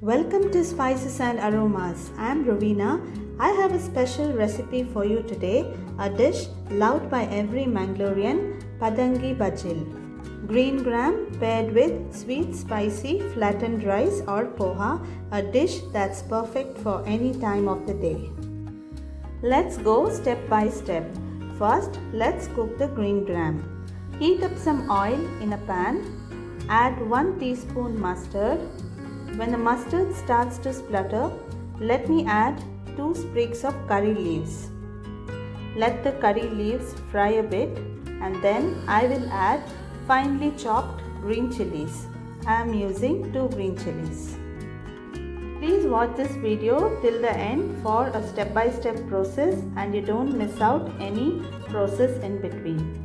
Welcome to Spices and Aromas. I am Rovina. I have a special recipe for you today, a dish loved by every Mangalorean, Padengi Bajil. Green gram paired with sweet spicy flattened rice or poha, a dish that's perfect for any time of the day. Let's go step by step. First, let's cook the green gram. Heat up some oil in a pan. Add 1 teaspoon mustard. When the mustard starts to splutter, let me add 2 sprigs of curry leaves. Let the curry leaves fry a bit and then I will add finely chopped green chilies. I am using 2 green chilies. Please watch this video till the end for a step-by-step process and you don't miss out any process in between.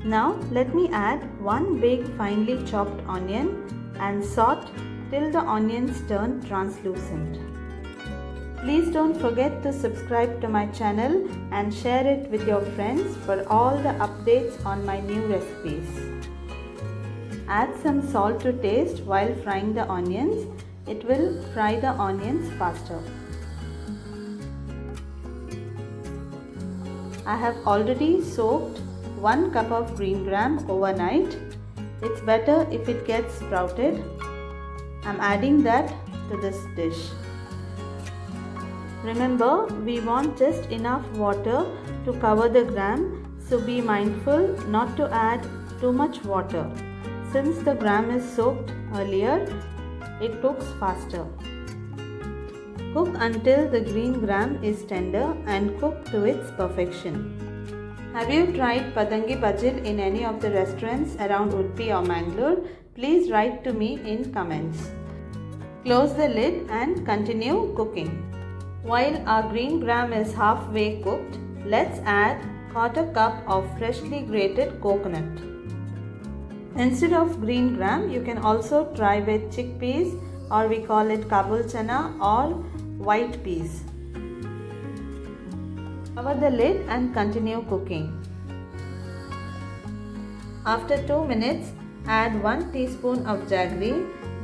Now let me add 1 big finely chopped onion and saute till the onions turn translucent. Please don't forget to subscribe to my channel and share it with your friends for all the updates on my new recipes. Add some salt to taste while frying the onions. It will fry the onions faster. I have already soaked 1 cup of green gram overnight. It's better if it gets sprouted. I'm adding that to this dish. Remember, we want just enough water to cover the gram, so be mindful not to add too much water. Since the gram is soaked earlier, it cooks faster. Cook until the green gram is tender and cook to its perfection. Have you tried Padengi Bajil in any of the restaurants around Udupi or Mangalore? Please write to me in comments. Close the lid and continue cooking. While our green gram is halfway cooked, let's add 1/4 cup of freshly grated coconut. Instead of green gram, you can also try with chickpeas, or we call it Kabul chana, or white peas. Cover the lid and continue cooking. After 2 minutes, add 1 teaspoon of jaggery.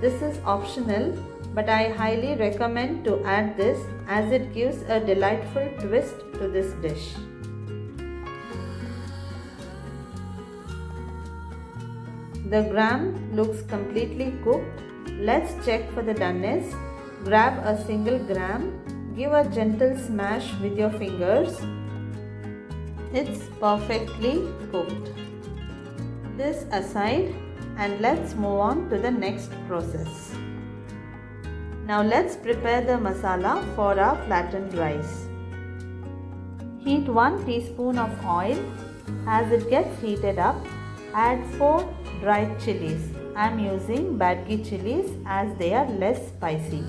This is optional, but I highly recommend to add this as it gives a delightful twist to this dish. The gram looks completely cooked. Let's check for the doneness. Grab a single gram. Give a gentle smash with your fingers. It's perfectly cooked. This aside and let's move on to the next process. Now let's prepare the masala for our flattened rice. Heat 1 teaspoon of oil. As it gets heated up, add 4 dried chilies. I am using Padengi chilies as they are less spicy.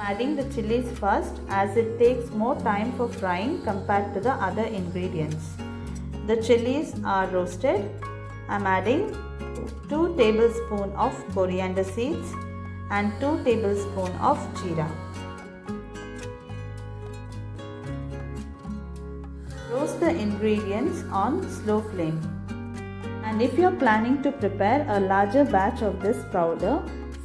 Adding the chilies first as it takes more time for frying compared to the other ingredients. The chilies are roasted. I'm adding 2 tablespoons of coriander seeds and 2 tablespoons of jeera. Roast the ingredients on slow flame. And if you're planning to prepare a larger batch of this powder,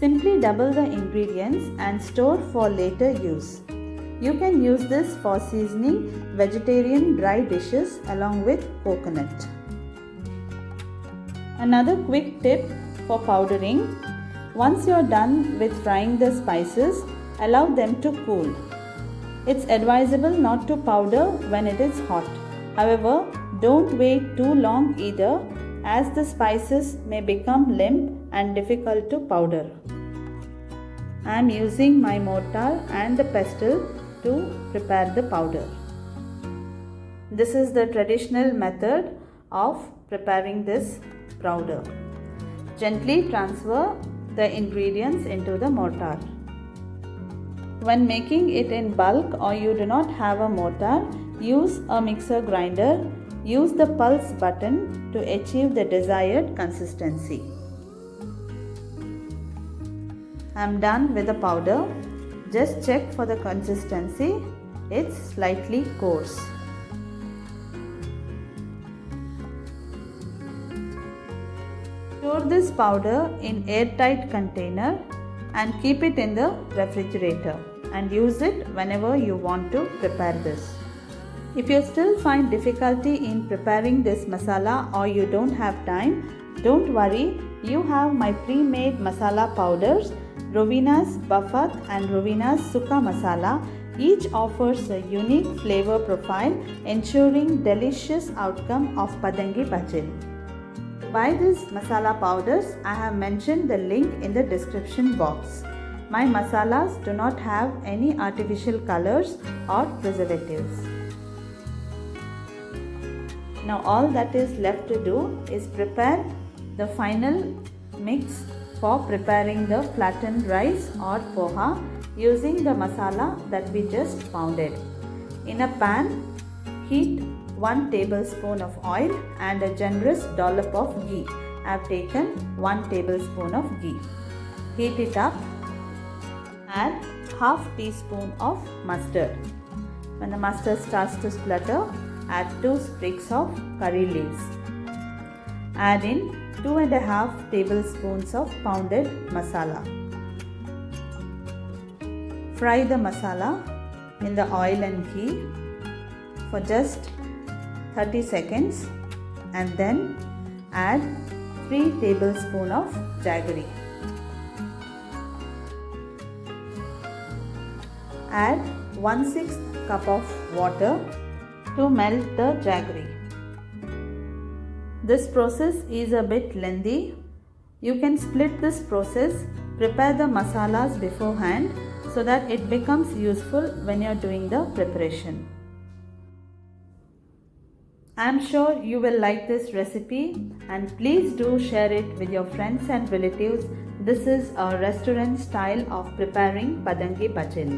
simply double the ingredients and store for later use. You can use this for seasoning vegetarian dry dishes along with coconut. Another quick tip for powdering: once you're done with frying the spices, allow them to cool. It's advisable not to powder when it is hot. However, don't wait too long either, as the spices may become limp and difficult to powder. I am using my mortar and the pestle to prepare the powder. This is the traditional method of preparing this powder. Gently transfer the ingredients into the mortar. When making it in bulk or you do not have a mortar, use a mixer grinder. Use the pulse button to achieve the desired consistency. I'm done with the powder. Just check for the consistency. It's slightly coarse. Store this powder in airtight container and keep it in the refrigerator and use it whenever you want to prepare this. If you still find difficulty in preparing this masala or you don't have time, don't worry, you have my pre-made masala powders, Rovina's Buffet and Rovina's Sukka Masala. Each offers a unique flavor profile, ensuring delicious outcome of Padengi Bajil. To buy these masala powders, I have mentioned the link in the description box. My masalas do not have any artificial colors or preservatives. Now all that is left to do is prepare the final mix for preparing the flattened rice or poha using the masala that we just pounded. In a pan, heat 1 tablespoon of oil and a generous dollop of ghee. I have taken 1 tablespoon of ghee. Heat it up. Add half teaspoon of mustard. When the mustard starts to splutter, add 2 sprigs of curry leaves. Add in 2.5 tablespoons of pounded masala. Fry the masala in the oil and ghee for just 30 seconds and then add 3 tablespoons of jaggery. Add 1/6 cup of water to melt the jaggery. This process is a bit lengthy. You can split this process, prepare the masalas beforehand so that it becomes useful when you are doing the preparation. I am sure you will like this recipe and please do share it with your friends and relatives. This is a restaurant style of preparing Padengi Bajil.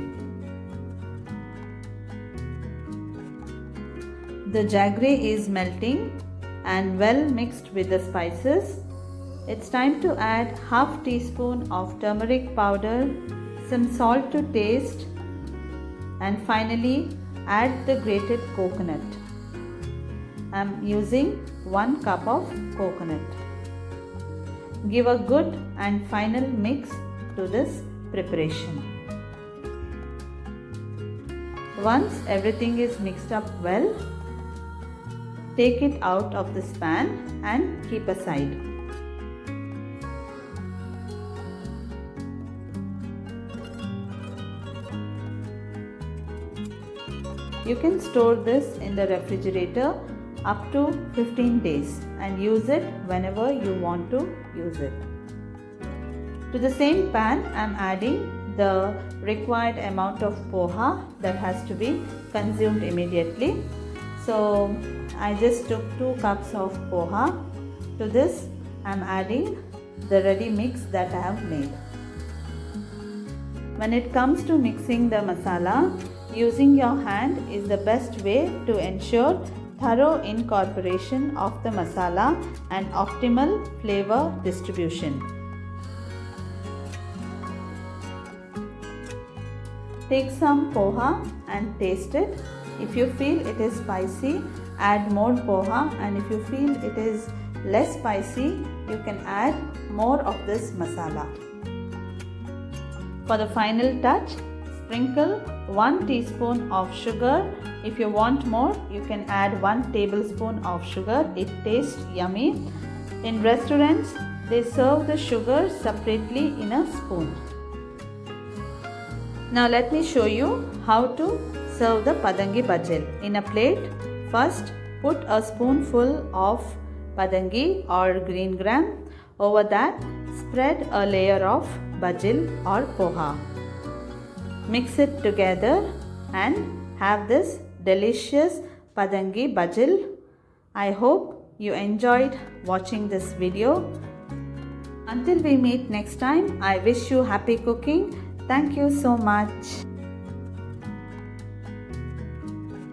The jaggery is melting and well mixed with the spices. It's time to add half teaspoon of turmeric powder, some salt to taste, and finally add the grated coconut. I'm using 1 cup of coconut. Give a good and final mix to this preparation. Once everything is mixed up well, take it out of this pan and keep aside. You can store this in the refrigerator up to 15 days and use it whenever you want to use it. To the same pan, I am adding the required amount of poha that has to be consumed immediately. So I just took 2 cups of poha. To this I am adding the ready mix that I have made. When it comes to mixing the masala, using your hand is the best way to ensure thorough incorporation of the masala and optimal flavor distribution. Take some poha and taste it. If you feel it is spicy, add more poha, and if you feel it is less spicy, you can add more of this masala. For the final touch, sprinkle 1 teaspoon of sugar. If you want more, you can add 1 tablespoon of sugar. It tastes yummy. In restaurants, they serve the sugar separately in a spoon. Now let me show you how to serve the Padengi Bajil. In a plate, first put a spoonful of Padengi or green gram. Over that, spread a layer of Bajil or Poha. Mix it together and have this delicious Padengi Bajil. I hope you enjoyed watching this video. Until we meet next time, I wish you happy cooking. Thank you so much.